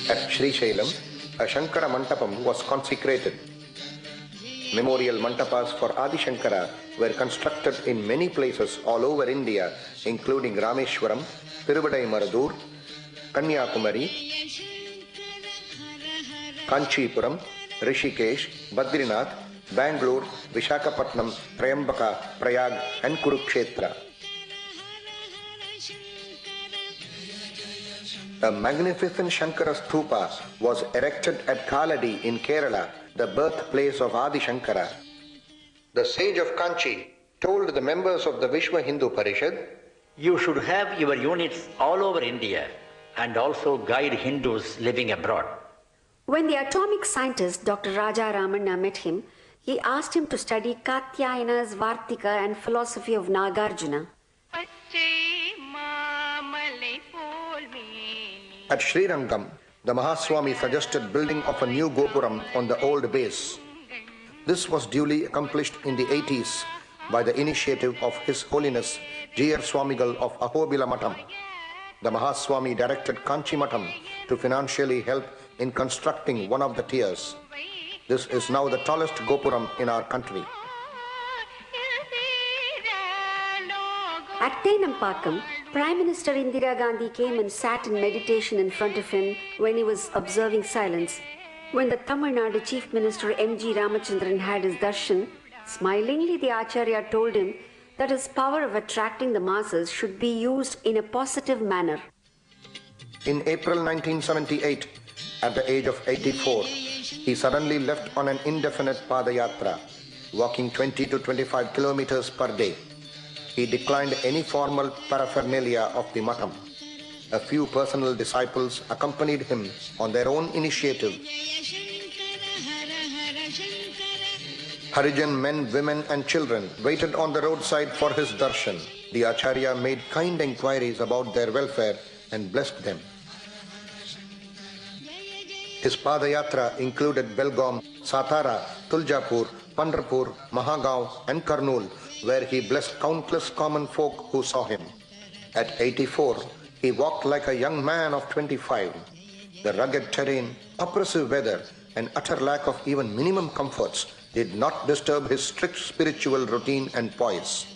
At Sri Shailam, a Shankara mandapam was consecrated. Memorial mandapas for Adi Shankara were constructed in many places all over India, including Rameshwaram, Tiruvadaimarudur, Kanyakumari, Kanchipuram, Rishikesh, Badrinath, Bangalore, Vishakhapatnam, Trayambaka, Prayag and Kurukshetra. A magnificent Shankara Stupa was erected at Kaladi in Kerala, the birthplace of Adi Shankara. The sage of Kanchi told the members of the Vishwa Hindu Parishad, "You should have your units all over India and also guide Hindus living abroad." When the atomic scientist Dr. Raja Ramanna met him, he asked him to study Katyayana's Vartika and philosophy of Nagarjuna. At Sri Rangam, the Mahaswami suggested building of a new Gopuram on the old base. This was duly accomplished in the 80s by the initiative of His Holiness M.G.R. Swamigal of Ahobila Matham. The Mahaswami directed Kanchi Matham to financially help in constructing one of the tiers. This is now the tallest Gopuram in our country. At Tenampakam, Prime Minister Indira Gandhi came and sat in meditation in front of him when he was observing silence. When the Tamil Nadu Chief Minister M.G.Ramachandran had his darshan, smilingly the acharya told him that his power of attracting the masses should be used in a positive manner. In April 1978, at the age of 84, he suddenly left on an indefinite padha yatra, walking 20 to 25 kilometers per day. He declined any formal paraphernalia of the Matham. A few personal disciples accompanied him on their own initiative. Harijan men, women and children waited on the roadside for his darshan. The acharya made kind inquiries about their welfare and blessed them. His padayatra included Belgaum, Satara, Tuljapur, Pandharpur, Mahagaon and Kurnool, where he blessed countless common folk who saw him. At 84, he walked like a young man of 25. The rugged terrain, oppressive weather, and utter lack of even minimum comforts did not disturb his strict spiritual routine and poise.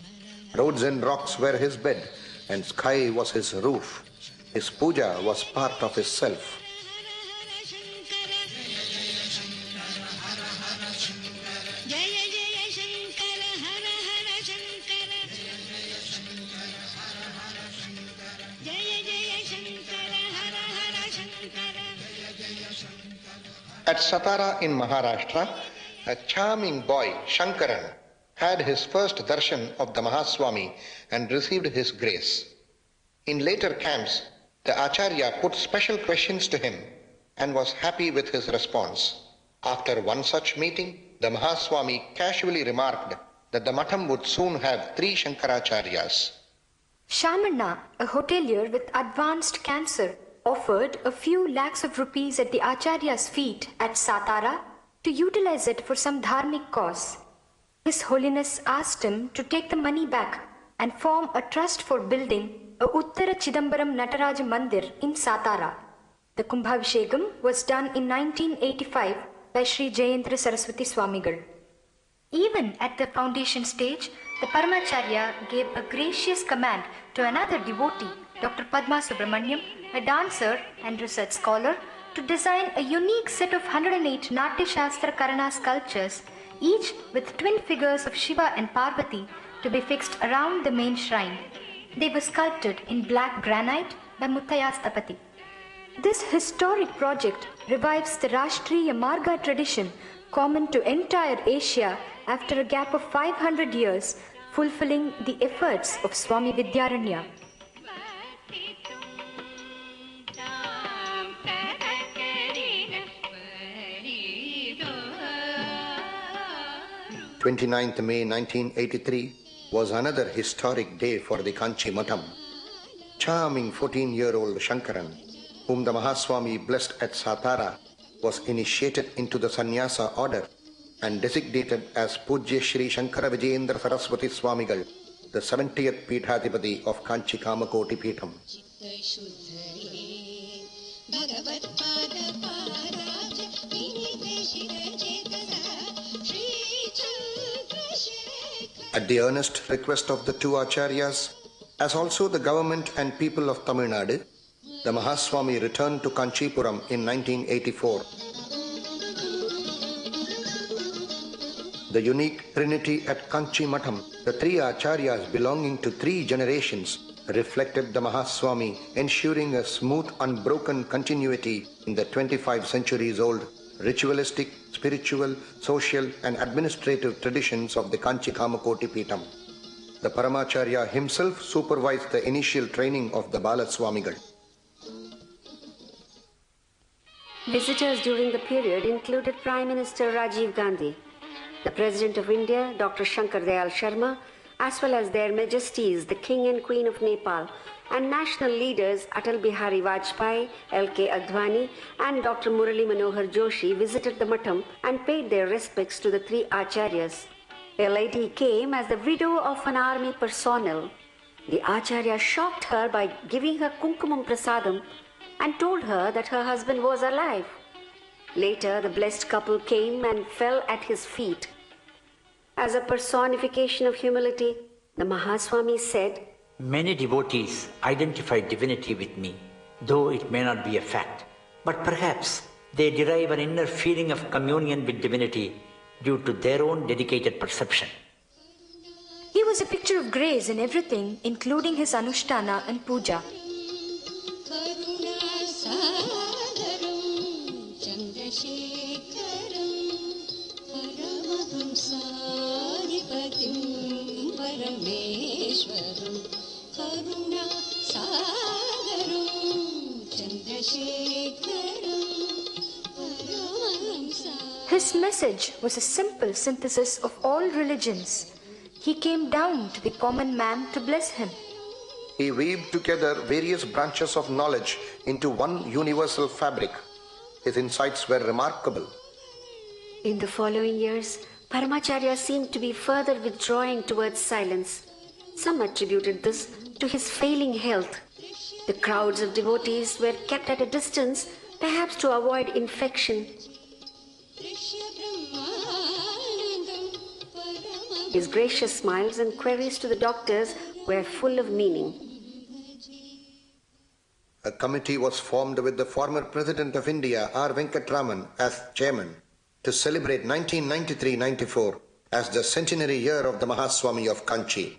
Roads and rocks were his bed, and sky was his roof. His puja was part of his self. At Satara in Maharastra, a charming boy, Shankaran, had his first darshan of the Mahaswami and received his grace. In later camps, the acharya put special questions to him and was happy with his response. After one such meeting, the Mahaswami casually remarked that the Matham would soon have 3 Shankaracharyas. Shamanna, a hotelier with advanced cancer, offered a few lakhs of rupees at the acharya's feet at Satara to utilize it for some dharmic cause. His Holiness asked him to take the money back and form a trust for building a Utthara chidhambaram natraja mandir in Satara. The Kumbhabhishekam was done in 1985 by Sri Vijendra Saraswathy Swamigal. Even at the foundation stage, the Paramacharya gave a gracious command to another devotee, Dr. Padma Subramanya, a dancer and research scholar, to design a unique set of 108 Natya Shastra Karana sculptures, each with twin figures of Shiva and Parvati, to be fixed around the main shrine. They were sculpted in black granite by Muttayastapati. This historic project revives the Rashtriya Marga tradition common to entire Asia after a gap of 500 years, fulfilling the efforts of Swami Vidyaranya. May 29th, 1983 was another historic day for the Kanchi Matham. Charming 14-year-old Shankaran, whom the Mahaswami blessed at Satara, was initiated into the sannyasa order and designated as Pujya Shri Shankara Vijendra Saraswathy Swamigal the 70th Peethadipati of Kanchi Kamakoti Peetham. At the earnest request of the two acharyas, as also the government and people of Tamil Nadu, the Mahaswami returned to Kanchipuram in 1984. The unique trinity at Kanchi Matham, the three acharyas belonging to three generations, reflected the Mahaswami, ensuring a smooth, unbroken continuity in the 25 centuries old ritualistic, spiritual, social and administrative traditions of the Kanchi Kamakoti Peetham. The Paramacharya himself supervised the initial training of the Bala Swamigal. Visitors during the period included Prime Minister Rajiv Gandhi, the President of India, Dr. Shankar Dayal Sharma, as well as their Majesties, the King and Queen of Nepal, and national leaders Atal Bihari Vajpayee, L.K. Advani, and Dr. Murali Manohar Joshi visited the Matham and paid their respects to the three acharyas. A lady came as the widow of an army personnel. The acharya shocked her by giving her kumkumam prasadam and told her that her husband was alive. Later, the blessed couple came and fell at his feet. As a personification of humility, the Mahaswami said, "Many devotees identify divinity with me, though it may not be a fact. But perhaps they derive an inner feeling of communion with divinity due to their own dedicated perception." He was a picture of grace in everything, including his anushtana and puja. His message was a simple synthesis of all religions. He came down to the common man to bless him. He weaved together various branches of knowledge into one universal fabric. His insights were remarkable. In the following years, Paramacharya seemed to be further withdrawing towards silence. Some attributed this to his failing health. The crowds of devotees were kept at a distance, perhaps to avoid infection. His gracious smiles and queries to the doctors were full of meaning. A committee was formed with the former President of India, R. Venkatraman, as chairman to celebrate 1993-94 as the centenary year of the Mahaswami of Kanchi.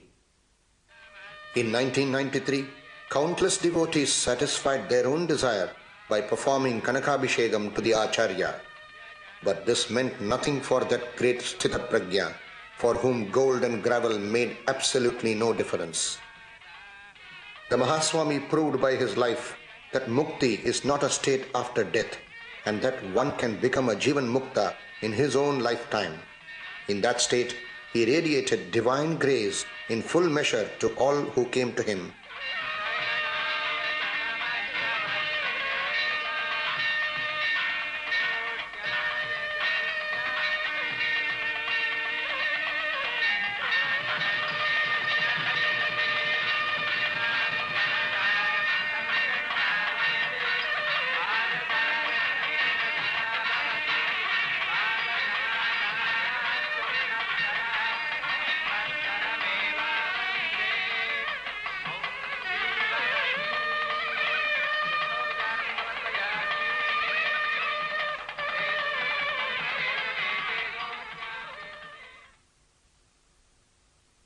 In 1993, countless devotees satisfied their own desire by performing Kanakabhishegam to the Acharya. But this meant nothing for that great Sthitaprajna, for whom gold and gravel made absolutely no difference. The Mahaswami proved by his life that Mukti is not a state after death, and that one can become a Jeevan Mukta in his own lifetime. In that state, he radiated divine grace in full measure to all who came to him.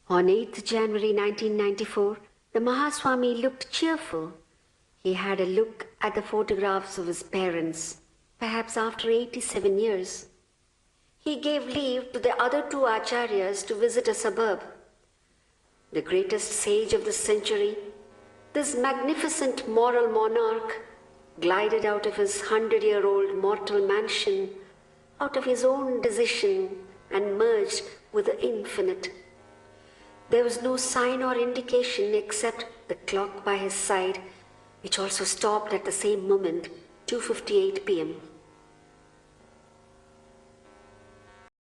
On 8th January 1994, the Mahaswami looked cheerful. He had a look at the photographs of his parents, perhaps after 87 years. He gave leave to the other two acharyas to visit a suburb. The greatest sage of the century, this magnificent moral monarch, glided out of his 100-year-old mortal mansion, out of his own decision, and merged with the infinite. There was no sign or indication except the clock by his side, which also stopped at the same moment, 2:58 p.m.